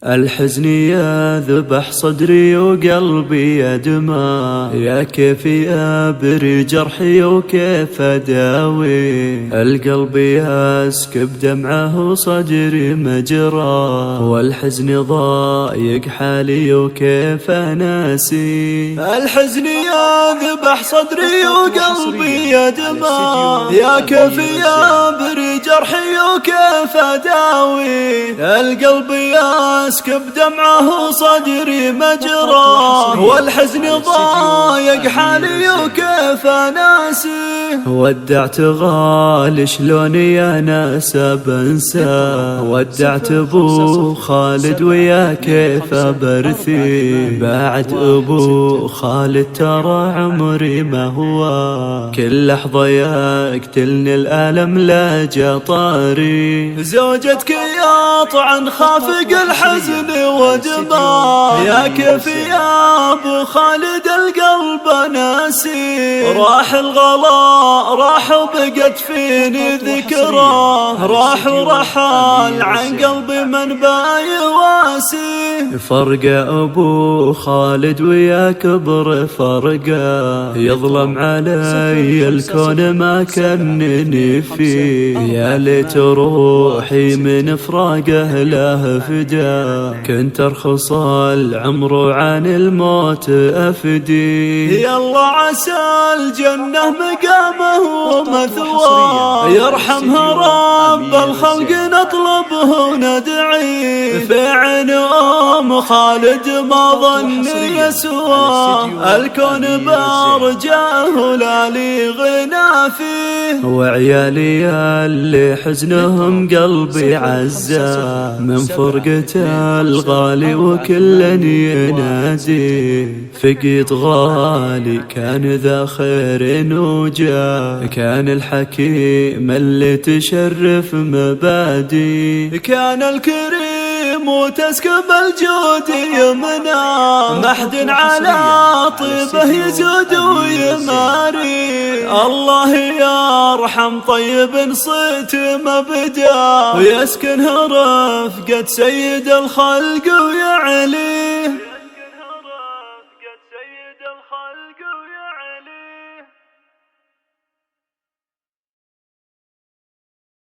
الحزن يذبح صدري وقلبي يدمى، يا كيف يبري جرحي وكيف أداوي. القلب يسكب دمعه وصدري مجرى، والحزن ضايق حالي وكيف أناسي. الحزن يذبح صدري وقلبي يدمى، يا كيف يبري جرحي وكيف أداوي. القلب يسكب دمعه وصدري مجرى، والحزن ضايق حالي وكيف أناسي. ودعت غالي شلون يا ناس بنسى، ودعت أبو خالد ويا كيف برثي. بعد أبو خالد ترى عمري ما هو، كل لحظة يقتلني الألم لا جا طاري. زوجتك يا طعن خافق الحزن ودماء، يا كيف يا ابو خالد القلب ناسي. راح الغلا راح وبقت فيني ذكرى، راح ورحل عن قلبي من بايواسي. فرقة ابو خالد ويا كبر فرقة، يظلم علي الكون ما كنني فيه. يا ليت روحي من فراقه له فدا، كنت ارخص العمر عن الموت افدي. يلا عسى الجنة مقامه ومثواه، يرحمها رب الخلق نطلبه وندعي. في عين ام خالد ما ظني يسواه، الكون برجاه لا لي غنى فيه. وعيالي اللي حزنهم قلبي عزاه، من فرقة الغالي وكل ينادي. فقد غالي كان ذا خير وجاه، كان الحكيم اللي تشرف مبادي. كان الكريم وتسكب الجود يمنى، محد على طيبه يزود ويماري. الله يرحم طيب صيت مبدا، ويسكنه رفقة سيد الخلق ويعلي.